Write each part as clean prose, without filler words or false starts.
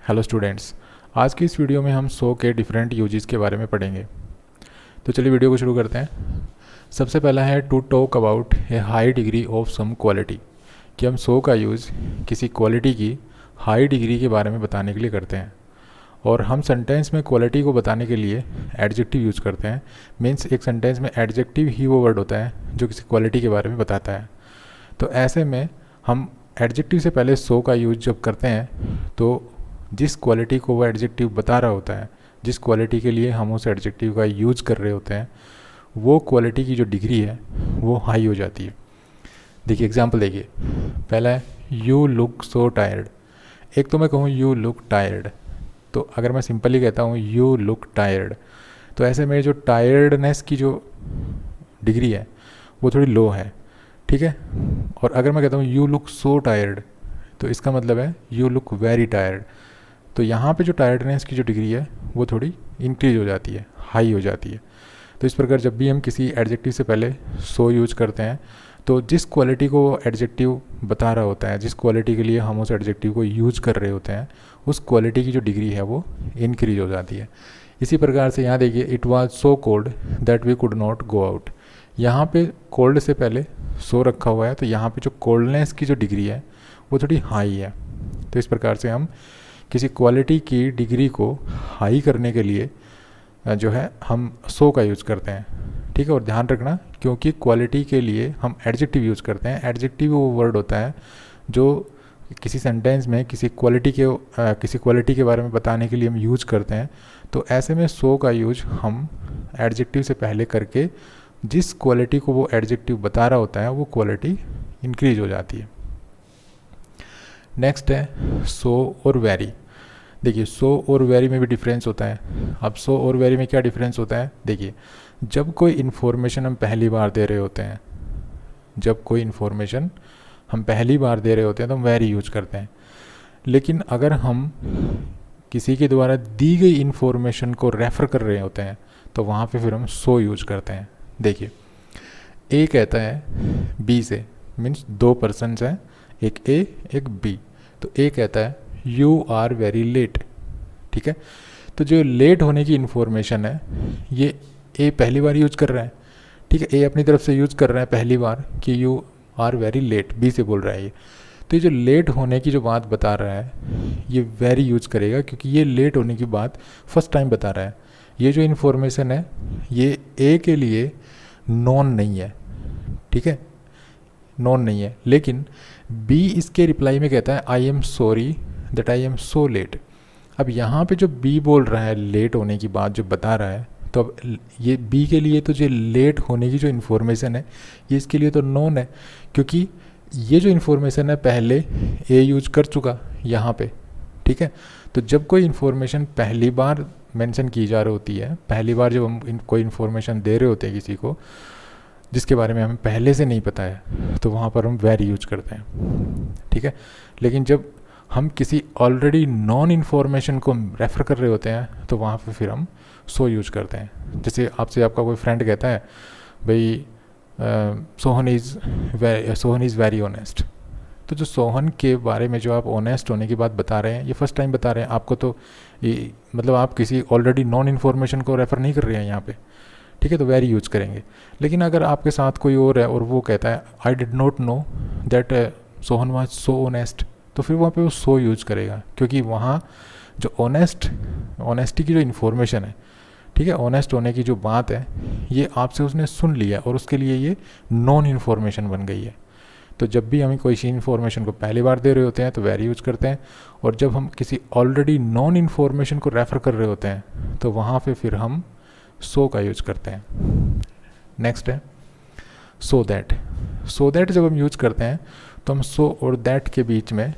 Hello students, आज की इस वीडियो में हम सो के डिफरेंट यूजेस के बारे में पढ़ेंगे। तो चलिए वीडियो को शुरू करते हैं। सबसे पहला है to talk about a high degree of some quality, कि हम सो का यूज़ किसी क्वालिटी की हाई डिग्री के बारे में बताने के लिए करते हैं। और हम सेंटेंस में क्वालिटी को बताने के लिए एडजेक्टिव यूज़ करते हैं। मीन्स एक सेंटेंस में एडजेक्टिव ही वो वर्ड होता है जो किसी क्वालिटी के बारे में बताता है। तो ऐसे में हम एडजेक्टिव से पहले सो का यूज़ जब करते हैं तो जिस क्वालिटी को वो एडजेक्टिव बता रहा होता है, जिस क्वालिटी के लिए हम उस एडजेक्टिव का यूज़ कर रहे होते हैं, वो क्वालिटी की जो डिग्री है वो हाई हो जाती है। देखिए एग्जांपल देखिए, पहला है यू लुक सो टायर्ड। एक तो मैं कहूँ यू लुक टायर्ड, तो अगर मैं सिंपली कहता हूँ यू लुक टायर्ड, तो ऐसे में जो टायर्डनेस की जो डिग्री है वो थोड़ी लो है, ठीक है। और अगर मैं कहता हूँ यू लुक सो टायर्ड, तो इसका मतलब है यू लुक वेरी टायर्ड। तो यहाँ पे जो टायर्डनेस की जो डिग्री है वो थोड़ी इंक्रीज हो जाती है, हाई हो जाती है। तो इस प्रकार जब भी हम किसी एडजेक्टिव से पहले सो यूज करते हैं तो जिस क्वालिटी को एडजेक्टिव बता रहा होता है, जिस क्वालिटी के लिए हम उस एडजेक्टिव को यूज कर रहे होते हैं, उस क्वालिटी की जो डिग्री है वो इंक्रीज हो जाती है। इसी प्रकार से यहाँ देखिए, it was so cold that we could not go out. यहाँ पे कोल्ड से पहले सो रखा हुआ है, तो यहाँ पे जो कोल्डनेस की जो डिग्री है वो थोड़ी हाई है। तो इस प्रकार से हम किसी क्वालिटी की डिग्री को हाई करने के लिए जो है हम सो का यूज़ करते हैं, ठीक है। और ध्यान रखना, क्योंकि क्वालिटी के लिए हम एडजेक्टिव यूज़ करते हैं। एडजेक्टिव वो वर्ड होता है जो किसी सेंटेंस में किसी क्वालिटी के बारे में बताने के लिए हम यूज करते हैं। तो ऐसे में सो का यूज हम एडजेक्टिव से पहले करके जिस क्वालिटी को वो एडजेक्टिव बता रहा होता है वो क्वालिटी इंक्रीज हो जाती है। नेक्स्ट है सो और वेरी। देखिए सो और वेरी में भी डिफरेंस होता है। अब सो और वेरी में क्या डिफरेंस होता है, देखिए जब कोई इन्फॉर्मेशन हम पहली बार दे रहे होते हैं, जब कोई इन्फॉर्मेशन हम पहली बार दे रहे होते हैं तो हम वेरी यूज करते हैं। लेकिन अगर हम किसी के द्वारा दी गई इन्फॉर्मेशन को रेफ़र कर रहे होते हैं तो वहाँ पे फिर हम सो यूज करते हैं। देखिए ए कहता है बी से, मीन्स दो पर्सनस हैं, एक ए एक बी। तो ए कहता है यू आर वेरी लेट, ठीक है। तो जो लेट होने की इन्फॉर्मेशन है ये ए पहली बार यूज कर रहा है, ठीक है। ए अपनी तरफ से यूज कर रहा है पहली बार कि you are very late, B से बोल रहा है ये। तो ये जो लेट होने की जो बात बता रहा है ये वेरी यूज करेगा, क्योंकि ये लेट होने की बात फर्स्ट टाइम बता रहा है। ये जो इन्फॉर्मेशन है ये ए के लिए नॉन नहीं है, ठीक है, नॉन नहीं है। लेकिन बी इसके रिप्लाई में कहता है I am sorry that I am so let. अब यहाँ पे जो बी बोल रहा है लेट होने की बात जो बता रहा है, तो अब ये बी के लिए तो जो लेट होने की जो इन्फॉर्मेशन है ये इसके लिए तो नॉन है, क्योंकि ये जो इन्फॉर्मेशन है पहले ए यूज कर चुका यहाँ पे, ठीक है। तो जब कोई इन्फॉर्मेशन पहली बार मेंशन की जा रही होती है, पहली बार जब हम कोई इन्फॉर्मेशन दे रहे होते हैं किसी को जिसके बारे में हमें पहले से नहीं पता है, तो वहाँ पर हम वेरी यूज करते हैं, ठीक है। लेकिन जब हम किसी ऑलरेडी नॉन इन्फॉर्मेशन को रेफ़र कर रहे होते हैं तो वहाँ पे फिर हम सो यूज करते हैं। जैसे आपसे आपका कोई फ्रेंड कहता है भाई सोहन इज़ वेरी ऑनेस्ट, तो जो सोहन के बारे में जो आप ऑनेस्ट होने की बात बता रहे हैं ये फर्स्ट टाइम बता रहे हैं आपको, तो ये मतलब आप किसी ऑलरेडी नॉन इन्फॉर्मेशन को रेफ़र नहीं कर रहे हैं यहाँ पे, ठीक है। तो वेरी यूज करेंगे। लेकिन अगर आपके साथ कोई और है और वो कहता है आई did not know that Sohan was so honest, तो फिर वहाँ पे वो सो यूज करेगा, क्योंकि वहाँ जो ऑनेस्टी की जो इन्फॉर्मेशन है, ठीक है, ऑनेस्ट होने की जो बात है ये आपसे उसने सुन लिया और उसके लिए ये नॉन इन्फॉर्मेशन बन गई है। तो जब भी हमें कोई इन्फॉर्मेशन को पहली बार दे रहे होते हैं तो वेरी यूज करते हैं, और जब हम किसी ऑलरेडी नॉन इन्फॉर्मेशन को रेफ़र कर रहे होते हैं तो वहाँ पे फिर हम सो का यूज करते हैं। नेक्स्ट है सो दैट। सो दैट जब हम यूज करते हैं तो हम सो और दैट के बीच में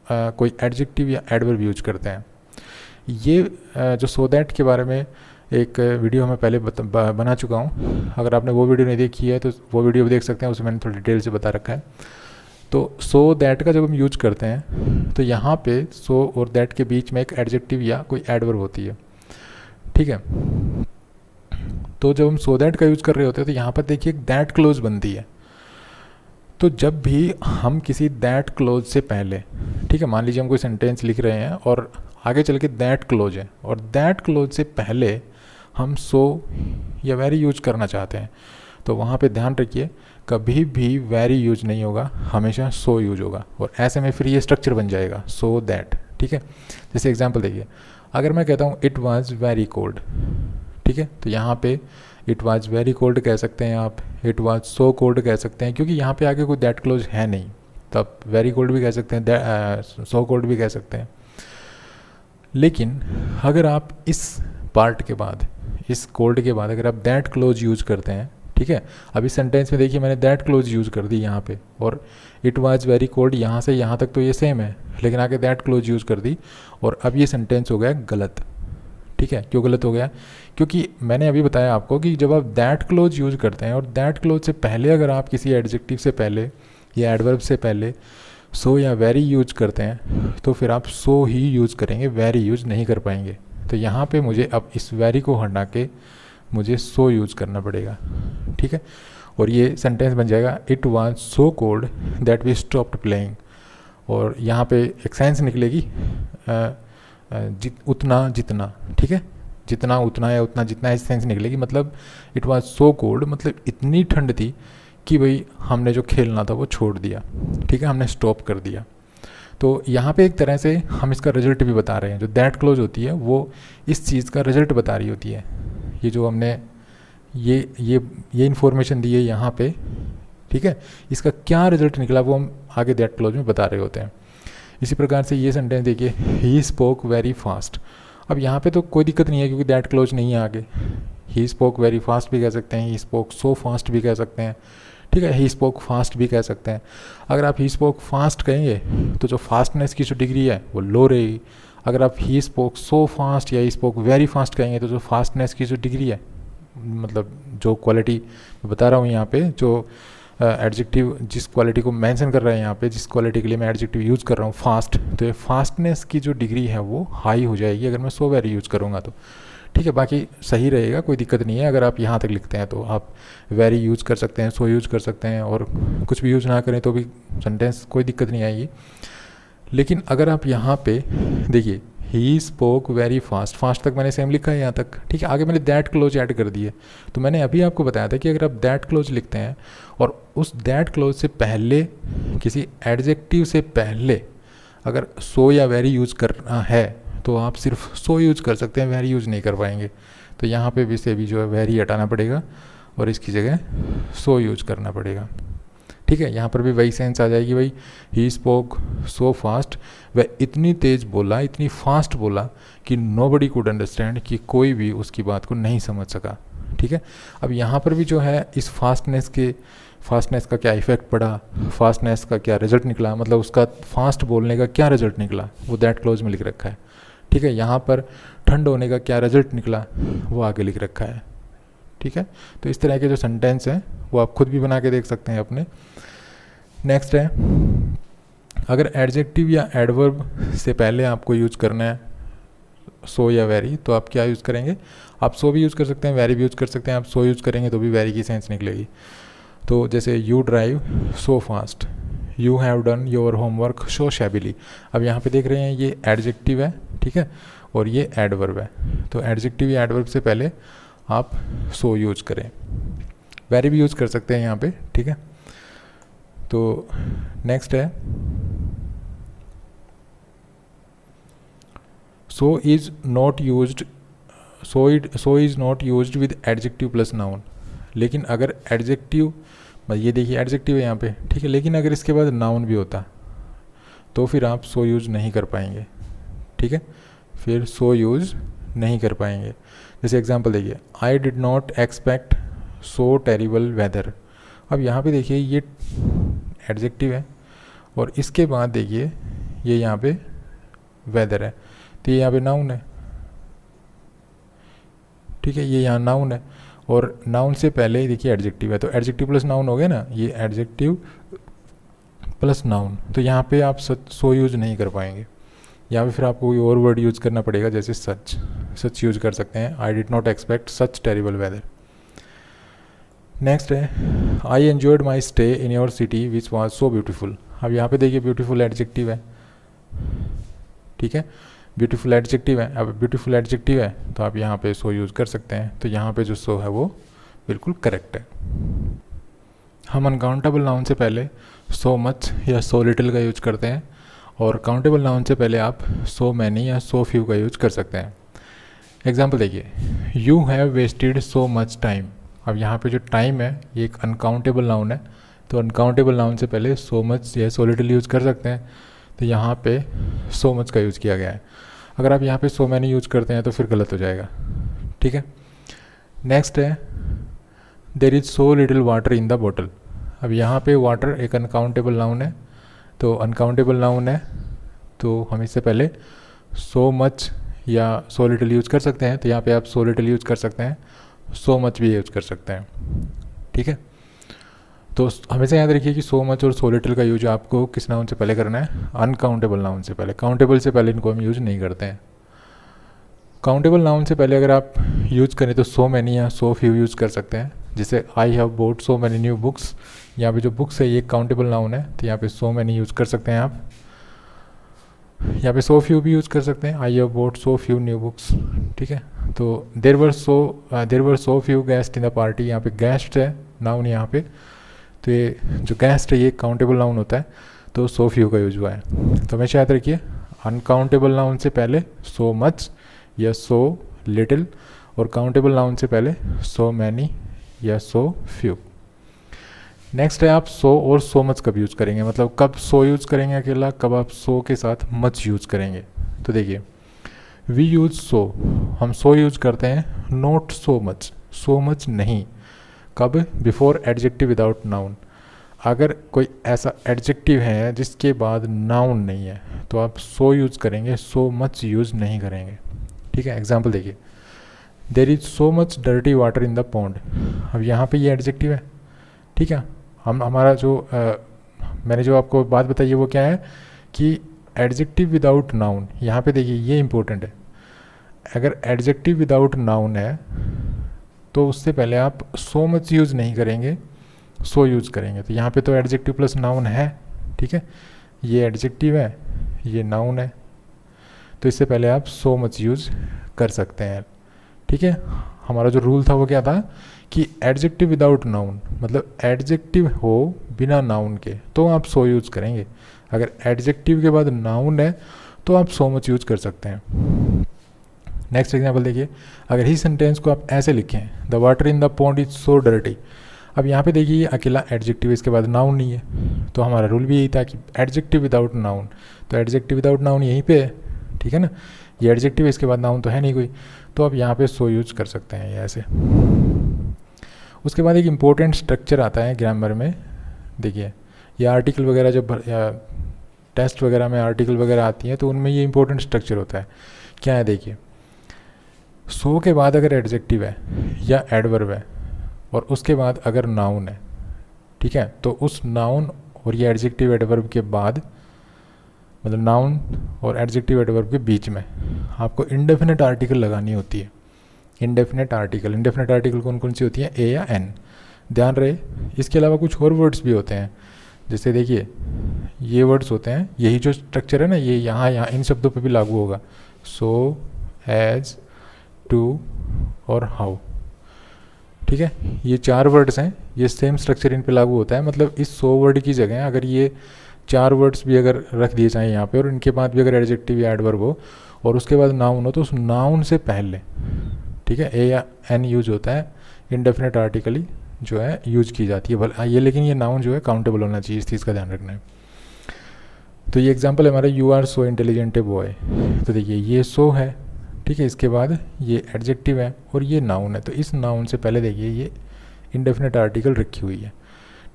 कोई एडजेक्टिव या एडवर्ब यूज करते हैं। ये जो सो दैट के बारे में एक वीडियो मैं पहले बना चुका हूँ। अगर आपने वो वीडियो नहीं देखी है तो वो वीडियो भी देख सकते हैं, उसमें मैंने थोड़ी डिटेल से बता रखा है। तो सो दैट का जब हम यूज करते हैं तो यहाँ पे सो और दैट के बीच में एक एडजेक्टिव या कोई एडवर्ब होती है, ठीक है। तो जब हम सो दैट का यूज कर रहे होते हैं तो यहाँ पर देखिए एक दैट क्लोज बनती है। तो जब भी हम किसी दैट क्लोज से पहले, ठीक है, मान लीजिए हम कोई सेंटेंस लिख रहे हैं और आगे चल के दैट क्लोज है और दैट क्लोज से पहले हम सो या वेरी यूज करना चाहते हैं, तो वहाँ पे ध्यान रखिए कभी भी वेरी यूज नहीं होगा, हमेशा सो यूज होगा। और ऐसे में फिर ये स्ट्रक्चर बन जाएगा सो दैट, ठीक है। जैसे एग्जांपल देखिए, अगर मैं कहता हूँ इट वाज वेरी कोल्ड, ठीक है, तो यहाँ पे इट वाज वेरी कोल्ड कह सकते हैं आप, इट वाज सो कोल्ड कह सकते हैं, क्योंकि यहाँ पे आगे कोई दैट क्लोज है नहीं, तो आप वेरी कोल्ड भी कह सकते हैं, सो कोल्ड भी कह सकते हैं। लेकिन अगर आप इस पार्ट के बाद, इस कोल्ड के बाद अगर आप दैट क्लोज यूज करते हैं, ठीक है, अभी सेंटेंस में देखिए मैंने दैट क्लोज यूज़ कर दी यहाँ पे, और इट वाज वेरी कोल्ड यहाँ से यहाँ तक तो ये सेम है, लेकिन आगे दैट क्लोज यूज़ कर दी और अब ये सेंटेंस हो गया गलत, ठीक है। क्यों गलत हो गया? क्योंकि मैंने अभी बताया आपको कि जब आप दैट क्लोज यूज़ करते हैं और दैट क्लोज से पहले अगर आप किसी एडजेक्टिव से पहले या एडवर्ब से पहले सो या वेरी यूज करते हैं, तो फिर आप सो ही यूज़ करेंगे, वेरी यूज नहीं कर पाएंगे। तो यहाँ पे मुझे अब इस वेरी को हटा के मुझे सो यूज़ करना पड़ेगा, ठीक है। और ये सेंटेंस बन जाएगा it was so cold that we stopped playing, और यहाँ पे एक सेंस निकलेगी उतना जितना, ठीक है, जितना उतना या उतना जितना, इस सेंस निकलेगी। मतलब इट वाज सो कोल्ड मतलब इतनी ठंड थी कि भाई हमने जो खेलना था वो छोड़ दिया, ठीक है, हमने स्टॉप कर दिया। तो यहाँ पे एक तरह से हम इसका रिजल्ट भी बता रहे हैं, जो दैट क्लोज होती है वो इस चीज़ का रिजल्ट बता रही होती है। ये जो हमने ये इन्फॉर्मेशन दी है यहाँ पे, ठीक है, इसका क्या रिजल्ट निकला वो हम आगे दैट क्लोज में बता रहे होते हैं। इसी प्रकार से ये सेंटेंस देखिए, ही स्पोक वेरी फास्ट। अब यहाँ पे तो कोई दिक्कत नहीं है क्योंकि दैट क्लोज नहीं है आगे, ही स्पोक वेरी फास्ट भी कह सकते हैं, ही स्पोक सो फास्ट भी कह सकते हैं, ठीक है, ही स्पोक फास्ट भी कह सकते हैं। अगर आप ही स्पोक फास्ट कहेंगे तो जो फास्टनेस की जो डिग्री है वो लो रहेगी। अगर आप ही स्पोक सो फास्ट या ही स्पोक वेरी फास्ट कहेंगे तो जो फास्टनेस की जो डिग्री है, मतलब जो क्वालिटी मैं बता रहा हूँ यहाँ पे, जो एडजेक्टिव जिस क्वालिटी को मेंशन कर रहा है यहाँ पे, जिस क्वालिटी के लिए मैं एडजेक्टिव यूज़ कर रहा हूँ फास्ट, तो ये फास्टनेस की जो डिग्री है वो हाई हो जाएगी अगर मैं सो वेरी यूज़ करूँगा तो, ठीक है। बाकी सही रहेगा, कोई दिक्कत नहीं है। अगर आप यहाँ तक लिखते हैं तो आप वेरी यूज़ कर सकते हैं, सो यूज़ कर सकते हैं, और कुछ भी यूज़ ना करें तो भी सेंटेंस कोई दिक्कत नहीं आएगी। लेकिन अगर आप यहाँ पे देखिए, he spoke very fast, fast तक मैंने सेम लिखा है यहाँ तक, ठीक है, आगे मैंने दैट क्लोज ऐड कर दिए। तो मैंने अभी आपको बताया था कि अगर आप दैट क्लोज लिखते हैं और उस दैट क्लोज से पहले किसी एडजेक्टिव से पहले अगर सो या वेरी यूज़ करना है तो आप सिर्फ सो यूज़ कर सकते हैं, वेरी यूज़ नहीं कर पाएंगे। तो यहाँ पे भी से भी जो है वेरी हटाना पड़ेगा और इसकी जगह सो यूज़ करना पड़ेगा, ठीक है। यहाँ पर भी वही सेंस आ जाएगी, भाई ही स्पोक सो फास्ट, वह इतनी तेज़ बोला, इतनी फास्ट बोला कि नोबडी कुड अंडरस्टैंड, कि कोई भी उसकी बात को नहीं समझ सका, ठीक है। अब यहाँ पर भी जो है इस फास्टनेस का क्या इफेक्ट पड़ा, फास्टनेस का क्या रिजल्ट निकला, मतलब उसका फास्ट बोलने का क्या रिजल्ट निकला वो दैट क्लोज में लिख रखा है, ठीक है। यहाँ पर ठंड होने का क्या रिजल्ट निकला वो आगे लिख रखा है, ठीक है। तो इस तरह के जो सेंटेंस हैं वो आप खुद भी बना के देख सकते हैं अपने। नेक्स्ट है, अगर एडजेक्टिव या एडवर्ब से पहले आपको यूज करना है सो या वेरी, तो आप क्या यूज़ करेंगे? आप सो भी यूज़ कर सकते हैं, वेरी भी यूज़ कर सकते हैं। आप सो यूज़ करेंगे तो भी वेरी की सेंस निकलेगी। तो जैसे you drive so fast, you have done your homework so shabbily. अब यहाँ पे देख रहे हैं ये एडजेक्टिव है, ठीक है, और ये एडवर्ब है। तो एडजेक्टिव या एडवर्ब से पहले आप सो यूज करें, वेरी भी यूज़ कर सकते हैं यहाँ पे, ठीक है। तो नेक्स्ट है, so is not used, so is not used with adjective plus noun. लेकिन अगर एडजेक्टिव, ये देखिए एडजेक्टिव है यहाँ पे, ठीक है, लेकिन अगर इसके बाद नाउन भी होता तो फिर आप सो यूज़ नहीं कर पाएंगे, ठीक है, फिर सो यूज़ नहीं कर पाएंगे। जैसे एग्जांपल देखिए, I did not expect so terrible weather. अब यहाँ पे देखिए ये एडजेक्टिव है और इसके बाद देखिए ये यहाँ पे वेदर है, तो ये यहाँ पे नाउन है, ठीक है, ये यहाँ नाउन है और नाउन से पहले ही देखिए एडजेक्टिव है, तो एडजेक्टिव प्लस नाउन हो गया ना, ये एडजेक्टिव प्लस नाउन। तो यहाँ पे आप सो यूज़ नहीं कर पाएंगे, यहाँ पे फिर आपको कोई और वर्ड यूज़ करना पड़ेगा, जैसे सच यूज़ कर सकते हैं, I did not expect such terrible weather. Next है, I enjoyed my stay in your city which was so beautiful. अब यहाँ पे देखिए ब्यूटीफुल एडजेक्टिव है, ठीक है, ब्यूटीफुल एडजेक्टिव है। अब ब्यूटीफुल एडजेक्टिव है तो आप यहाँ पे सो यूज़ कर सकते हैं, तो यहाँ पे जो सो है वो बिल्कुल करेक्ट है। हम अनकाउंटेबल नाउन से पहले सो मच या सो लिटिल का यूज करते हैं, और काउंटेबल नाउन से पहले आप सो मैनी या सो फ्यू का यूज कर सकते हैं। एग्जाम्पल देखिए, you have wasted so much time. अब यहाँ पे जो टाइम है ये एक अनकाउंटेबल नाउन है, तो अनकाउंटेबल नाउन से पहले सो मच या सो लिटिल यूज़ कर सकते हैं, तो यहाँ पे सो मच का यूज़ किया गया है। अगर आप यहाँ पे सो मैनी यूज़ करते हैं तो फिर गलत हो जाएगा, ठीक है। नेक्स्ट है there is so little water in the bottle. अब यहाँ पे वाटर एक अनकाउंटेबल नाउन है, तो अनकाउंटेबल नाउन है तो हम इससे पहले सो मच या सो लिटिल यूज़ कर सकते हैं, तो यहाँ पे आप सो लिटिल यूज़ कर सकते हैं, सो मच भी यूज़ कर सकते हैं, ठीक है। तो हमेशा याद रखिए कि सो मच और सो लिटिल का यूज आपको किस नाउन से पहले करना है, अनकाउंटेबल नाउन से पहले। काउंटेबल से पहले इनको हम यूज नहीं करते हैं। काउंटेबल नाउन से पहले अगर आप यूज़ करें तो सो मैनी या सो फ्यू यूज़ कर सकते हैं। जैसे आई have bought so many new books, यहाँ पे जो बुक्स है ये काउंटेबल नाउन है, तो यहाँ पे सो मैनी यूज़ कर सकते हैं आप। यहाँ पे सो फ्यू भी यूज़ कर सकते हैं, I have bought so few new books, ठीक है। तो there were so few guest in the party, यहाँ पे गेस्ट है नाउन यहाँ पे, तो ये जो गेस्ट है ये काउंटेबल नाउन होता है, तो सो फ्यू का यूज हुआ है। तो हमेशा याद रखिए अनकाउंटेबल नाउन से पहले सो मच या सो लिटिल, और काउंटेबल नाउन से पहले सो मैनी या सो फ्यू। नेक्स्ट है आप सो और सो मच कब यूज़ करेंगे, मतलब कब सो यूज़ करेंगे अकेला, कब आप सो के साथ मच यूज़ करेंगे। तो देखिए वी यूज सो, हम सो यूज़ करते हैं, not so much, so much नहीं। कब, बिफोर एडजेक्टिव विदाउट नाउन। अगर कोई ऐसा एडजेक्टिव है जिसके बाद नाउन नहीं है तो आप सो यूज़ करेंगे, सो मच यूज़ नहीं करेंगे, ठीक है। एग्जाम्पल देखिए, there is so much dirty water in the pond. अब यहाँ पे ये एडजेक्टिव है, ठीक है। हमारा जो मैंने जो आपको बात बताई है वो क्या है कि एडजेक्टिव विदाउट नाउन। यहाँ पे देखिए ये इंपॉर्टेंट है, अगर एडजेक्टिव विदाउट नाउन है तो उससे पहले आप सो मच यूज़ नहीं करेंगे, सो यूज़ करेंगे। तो यहाँ पे तो एडजेक्टिव प्लस नाउन है, ठीक है, ये एडजेक्टिव है, ये नाउन है, तो इससे पहले आप सो मच यूज़ कर सकते हैं, ठीक है। हमारा जो रूल था वो क्या था कि एडजेक्टिव विदाउट नाउन, मतलब एडजेक्टिव हो बिना नाउन के तो आप सो यूज़ करेंगे। अगर एडजेक्टिव के बाद नाउन है तो आप सो मच यूज़ कर सकते हैं। नेक्स्ट एग्जाम्पल देखिए, अगर ही सेंटेंस को आप ऐसे लिखें, the water in the pond is so dirty. अब यहाँ पे देखिए ये अकेला एडजेक्टिव, इसके बाद नाउन नहीं है, तो हमारा रूल भी यही था कि एडजेक्टिव विदाउट नाउन, तो एडजेक्टिव विदाउट नाउन यहीं पे है, ठीक है ना। ये एडजेक्टिव, इसके बाद नाउन तो है नहीं कोई, तो आप यहाँ पे सो यूज कर सकते हैं ये ऐसे। उसके बाद एक इम्पोर्टेंट स्ट्रक्चर आता है ग्रामर में, देखिए ये आर्टिकल वगैरह जब या टेस्ट वगैरह में आर्टिकल वगैरह आती है तो उनमें ये इंपॉर्टेंट स्ट्रक्चर होता है। क्या है देखिए, सो के बाद अगर एडजेक्टिव है या एडवर्ब है और उसके बाद अगर नाउन है, ठीक है, तो उस नाउन और ये एडजेक्टिव एडवर्ब के बाद, मतलब नाउन और एडजेक्टिव एडवर्ब के बीच में आपको इंडेफिनेट आर्टिकल लगानी होती है। इंडेफिनेट आर्टिकल कौन कौन सी होती है, ए या एन, ध्यान रहे। इसके अलावा कुछ और वर्ड्स भी होते हैं, जैसे देखिए ये वर्ड्स होते हैं, यही जो स्ट्रक्चर है ना ये यहाँ इन शब्दों पे भी लागू होगा, सो, एज, टू और हाउ, ठीक है। ये 4 वर्ड्स हैं, ये सेम स्ट्रक्चर इन पे लागू होता है। मतलब इस 100 वर्ड की जगह अगर ये 4 वर्ड्स भी अगर रख दिए जाएँ यहाँ पे और इनके बाद भी अगर एडजेक्टिव या एडवर्ब हो और उसके बाद नाउन हो तो उस नाउन से पहले, ठीक है, ए या एन यूज होता है, इंडेफिनेट आर्टिकल ही जो है यूज की जाती है भले ये, लेकिन ये नाउन जो है काउंटेबल होना चाहिए, इस चीज़ का ध्यान रखना है। तो ये एग्जांपल है हमारा, you are so intelligent a boy. तो देखिए ये सो है, ठीक है, इसके बाद ये एडजेक्टिव है और ये नाउन है, तो इस नाउन से पहले देखिए ये इंडेफिनेट आर्टिकल रखी हुई है,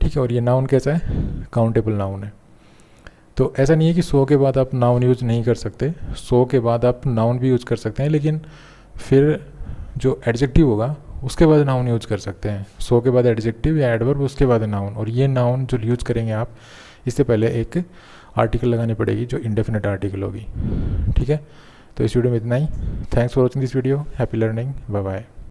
ठीक है। और ये नाउन कैसा है, काउंटेबल नाउन है। तो ऐसा नहीं है कि सो के बाद आप नाउन यूज नहीं कर सकते, सो के बाद आप नाउन भी यूज कर सकते हैं, लेकिन फिर जो एडजेक्टिव होगा उसके बाद नाउन यूज कर सकते हैं। सो के बाद एडजेक्टिव या एडवर्ब, उसके बाद नाउन, और ये नाउन जो यूज करेंगे आप, इससे पहले एक आर्टिकल लगानी पड़ेगी जो इंडेफिनेट आर्टिकल होगी, ठीक है। तो इस वीडियो में इतना ही। Thanks for watching this video, happy learning, bye bye.